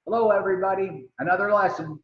Hello, everybody. Another lesson.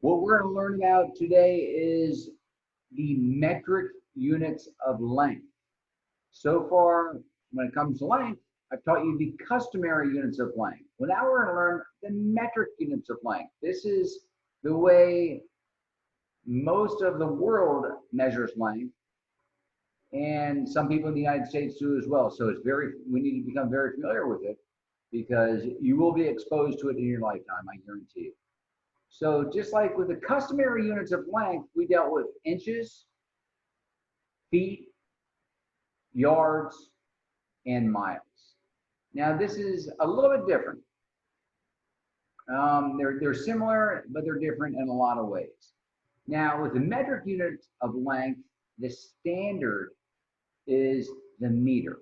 What we're going to learn about today is the metric units of length. So far, when it comes to length, I've taught you the customary units of length. Well, now we're going to learn the metric units of length. This is the way most of the world measures length, and some people in the United States do as well. So we need to become very familiar with it because you will be exposed to it in your lifetime, I guarantee you. So just like with the customary units of length, we dealt with inches, feet, yards, and miles. Now this is a little bit different. They're similar, but they're different in a lot of ways. Now with the metric units of length, the standard is the meter.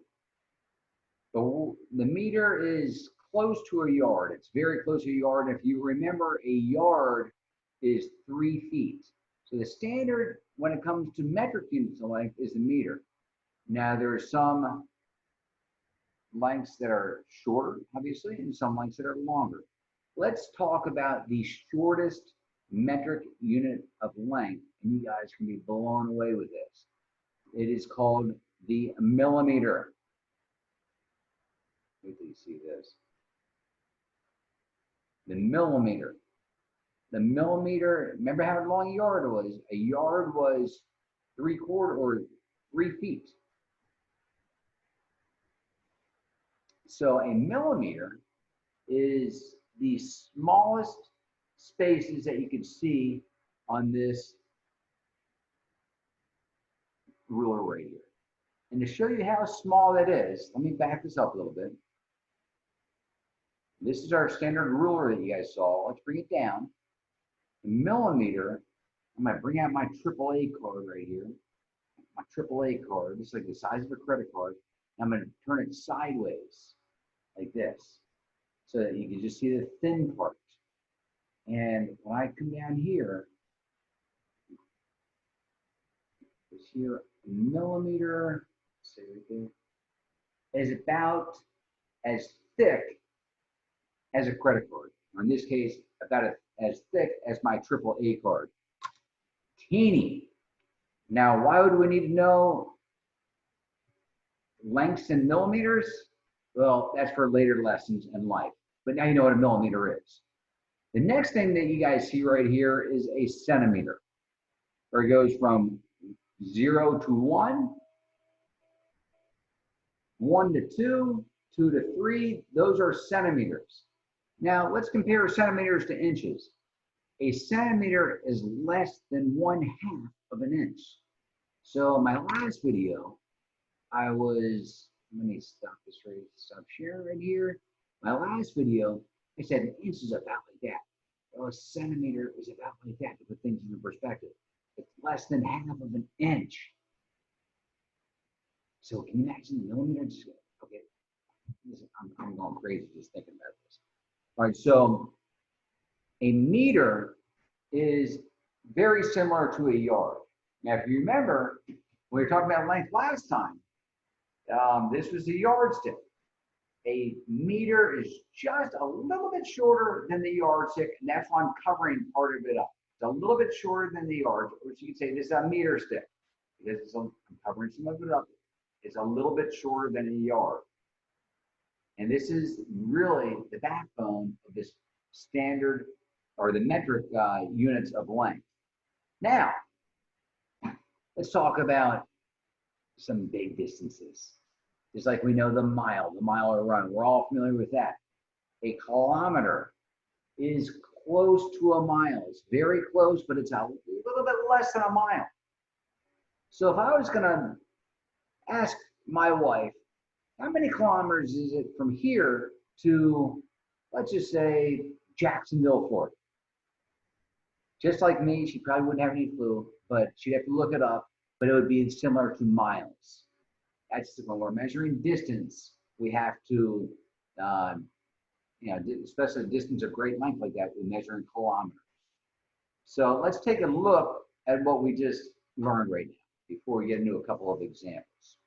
The meter is close to a yard. It's very close to a yard. If you remember, a yard is 3 feet. So the standard when it comes to metric units of length is the meter. Now there are some lengths that are shorter, obviously, and some lengths that are longer. Let's talk about the shortest metric unit of length, and you guys can be blown away with this. It is called the millimeter. Wait till you see this. The millimeter. The millimeter, remember how long a yard was? A yard was 3/4 or 3 feet. So a millimeter is the smallest spaces that you can see on this ruler right here. And to show you how small that is, let me back this up a little bit. This is our standard ruler that you guys saw. Let's bring it down. The millimeter, I'm going to bring out my AAA card right here. My AAA card, it's like the size of a credit card. I'm going to turn it sideways like this so that you can just see the thin part. And when I come down here, it's here, a millimeter, say right there, is about as thick as a credit card. Or in this case, about as thick as my AAA card. Teeny. Now, why would we need to know lengths in millimeters? Well, that's for later lessons in life. But now you know what a millimeter is. The next thing that you guys see right here is a centimeter, where it goes from 0 to 1, 1 to 2, 2 to 3. Those are centimeters. Now, let's compare centimeters to inches. A centimeter is less than 1/2 of an inch. So in my last video, let me stop sharing right here. My last video, I said an inch is about like that. Well, a centimeter is about like that to put things into perspective. It's less than 1/2 of an inch. So can you imagine the millimeters? Okay, I'm going crazy just thinking about this. All right, so a meter is very similar to a yard. Now, if you remember, we were talking about length last time. This was the yardstick. A meter is just a little bit shorter than the yardstick, and that's why I'm covering part of it up. It's a little bit shorter than the yard, which you can say this is a meter stick because I'm covering some of it up. It's a little bit shorter than a yard. And this is really the backbone of this standard or the metric units of length. Now, let's talk about some big distances. Just like we know the mile or run, we're all familiar with that. A kilometer is close to a mile. It's very close, but it's a little bit less than a mile. So if I was gonna ask my wife, how many kilometers is it from here to, let's just say, Jacksonville, Florida? Just like me, she probably wouldn't have any clue, but she'd have to look it up, but it would be similar to miles. That's when we're measuring distance, we have to, especially a distance of great length like that, we measure in kilometers. So let's take a look at what we just learned right now before we get into a couple of examples.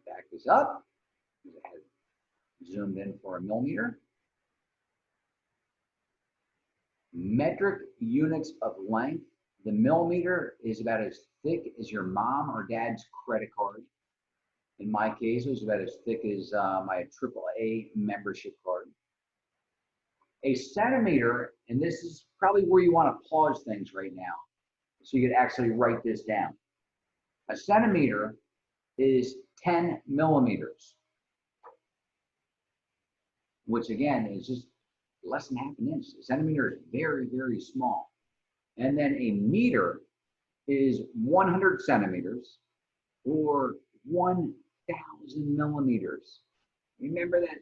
back this up. I have zoomed in for a millimeter. Metric units of length. The millimeter is about as thick as your mom or dad's credit card. In my case, it was about as thick as my AAA membership card. A centimeter, and this is probably where you want to pause things right now, so you could actually write this down. A centimeter is 10 millimeters, which again is just less than half an inch. A centimeter is very, very small. And then a meter is 100 centimeters or 1,000 millimeters. Remember that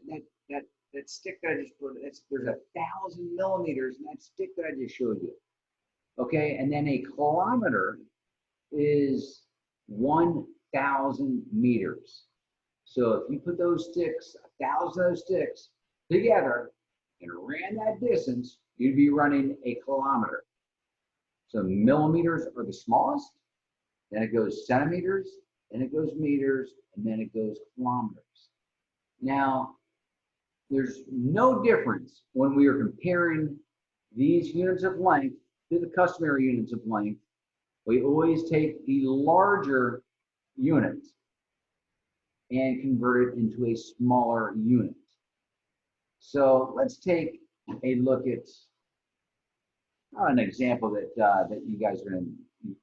stick that I just put, there's 1,000 millimeters in that stick that I just showed you. Okay, and then a kilometer is 1,000 meters. So if you put those sticks, 1,000 of those sticks together and ran that distance, you'd be running a kilometer. So millimeters are the smallest, then it goes centimeters, then it goes meters, and then it goes kilometers. Now, there's no difference when we are comparing these units of length to the customary units of length. We always take the larger unit and convert it into a smaller unit. So let's take a look at an example that you guys are going to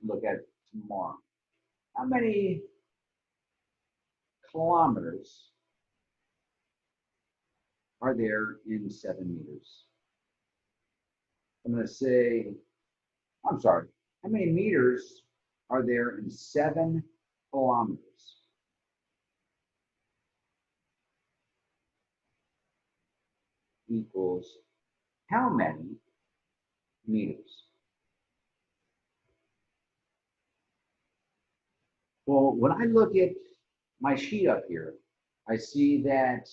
look at tomorrow. How many kilometers are there in 7 meters? I'm going to say, I'm sorry, how many meters are there in 7 kilometers? Equals how many meters? Well, when I look at my sheet up here, I see that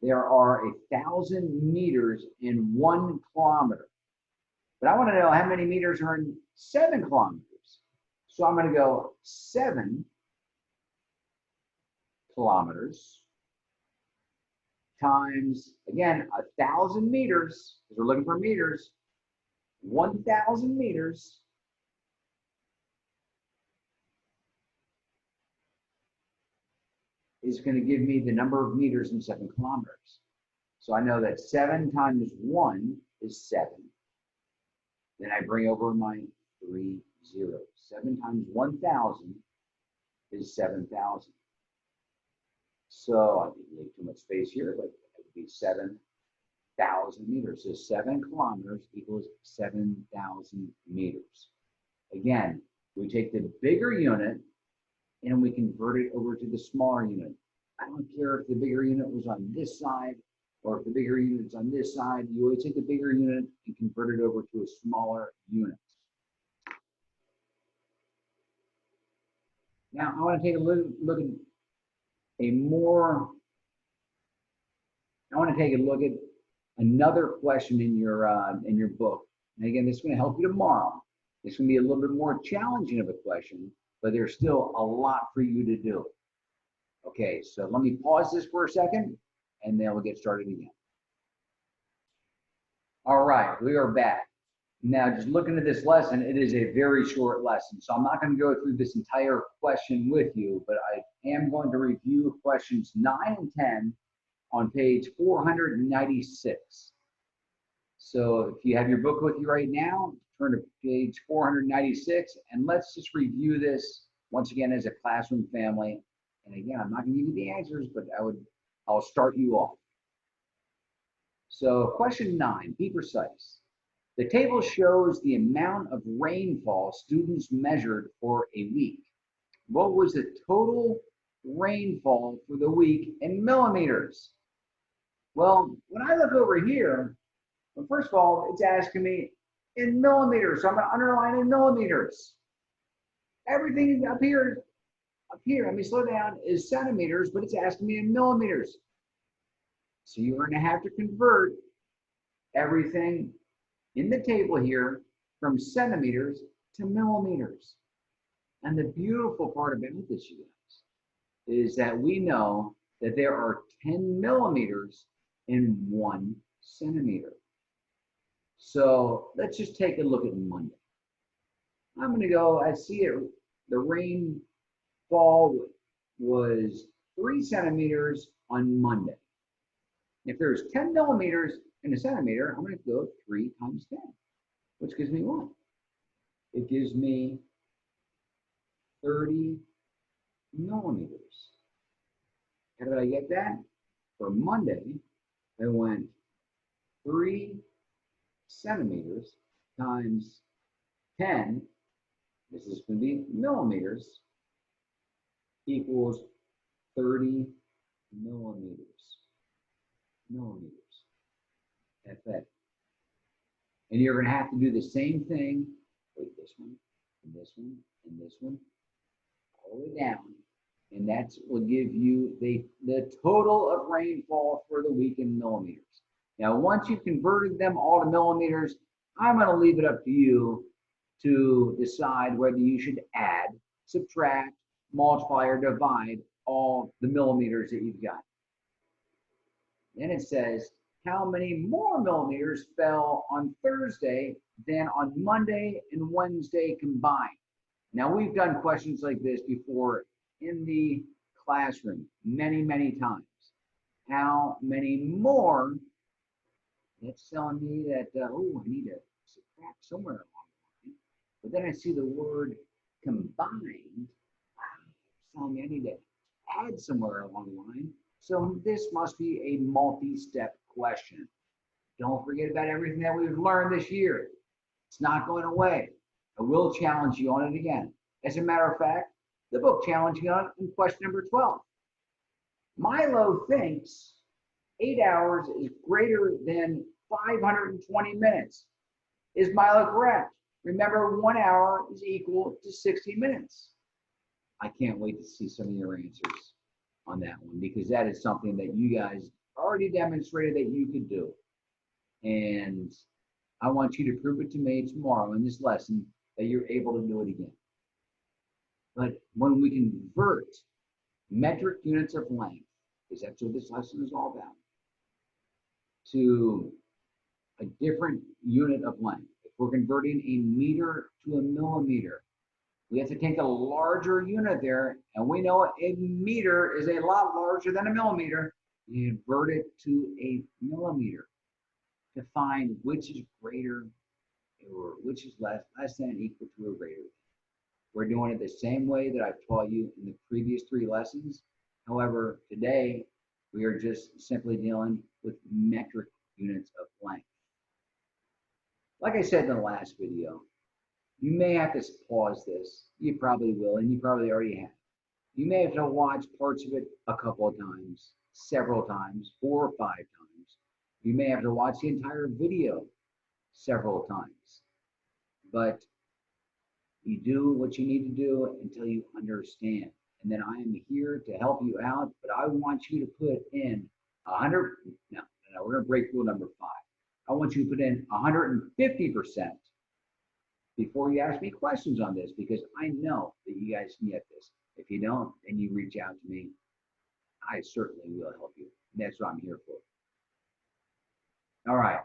there are 1,000 meters in 1 kilometer. But I want to know how many meters are in 7 kilometers. So I'm going to go 7 kilometers times, again, 1,000 meters, because we're looking for meters, 1,000 meters is going to give me the number of meters in 7 kilometers. So I know that 7 times 1 is 7. Then I bring over my 3 zeros. 7 times 1,000 is 7,000. So I didn't leave too much space here, but it would be 7,000 meters. So 7 kilometers equals 7,000 meters. Again, we take the bigger unit and we convert it over to the smaller unit. I don't care if the bigger unit was on this side or if the bigger unit's on this side. You always take the bigger unit and convert it over to a smaller unit. Now I want to take a look at another question in your book. And again, this is going to help you tomorrow. It's going to be a little bit more challenging of a question, but there's still a lot for you to do. Okay, so let me pause this for a second, and then we'll get started again. All right, we are back. Now, just looking at this lesson, it is a very short lesson, so I'm not going to go through this entire question with you, but I am going to review questions 9 and 10 on page 496. So if you have your book with you right now, turn to page 496, and let's just review this once again as a classroom family. And again, I'm not going to give you the answers, but I'll start you off. So question 9, be precise. The table shows the amount of rainfall students measured for a week. What was the total rainfall for the week in millimeters? Well, when I look over here, well, first of all, it's asking me in millimeters, so I'm going to underline in millimeters. Everything up here, let me slow down, is centimeters, but it's asking me in millimeters. So you're going to have to convert everything in the table here from centimeters to millimeters. And the beautiful part about this, you guys, is that we know that there are 10 millimeters in 1 centimeter. So let's just take a look at Monday. I'm going to go, I see it, the rainfall was 3 centimeters on Monday. If there's 10 millimeters in a centimeter, I'm going to go 3 times 10, which gives me what? It gives me 30 millimeters. How did I get that? For Monday, I went 3 centimeters times 10, this is going to be millimeters, equals 30 millimeters. FA. And you're going to have to do the same thing with this one, and this one, and this one, all the way down. And that will give you the total of rainfall for the week in millimeters. Now, once you've converted them all to millimeters, I'm going to leave it up to you to decide whether you should add, subtract, multiply, or divide all the millimeters that you've got. Then it says, how many more millimeters fell on Thursday than on Monday and Wednesday combined? Now, we've done questions like this before in the classroom many, many times. How many more? That's telling me that, oh, I need to subtract somewhere along the line. But then I see the word combined. Wow, it's telling me I need to add somewhere along the line. So this must be a multi-step question. Don't forget about everything that we've learned this year. It's not going away. I will challenge you on it again. As a matter of fact, the book challenged you on it in question number 12. Milo thinks 8 hours is greater than 520 minutes. Is Milo correct? Remember, 1 hour is equal to 60 minutes. I can't wait to see some of your answers on that one, because that is something that you guys already demonstrated that you could do. And I want you to prove it to me tomorrow in this lesson that you're able to do it again. But when we convert metric units of length, because that's what this lesson is all about, to a different unit of length, if we're converting a meter to a millimeter, we have to take a larger unit there, and we know a meter is a lot larger than a millimeter. You convert it to a millimeter to find which is greater or which is less than, equal to, or greater than. We're doing it the same way that I've taught you in the previous 3 lessons. However, today we are just simply dealing with metric units of length. Like I said in the last video, you may have to pause this. You probably will, and you probably already have. You may have to watch parts of it a couple of times, several times, 4 or 5 times. You may have to watch the entire video several times. But you do what you need to do until you understand. And then I am here to help you out, but I want you to put in 100, no, we're going to break rule number 5. I want you to put in 150% before you ask me questions on this, because I know that you guys can get this. If you don't, then you reach out to me. I certainly will help you. And that's what I'm here for. All right.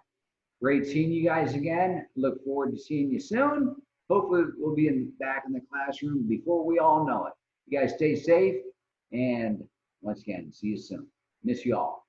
Great seeing you guys again. Look forward to seeing you soon. Hopefully we'll be back in the classroom before we all know it. You guys stay safe, and once again, see you soon. Miss you all.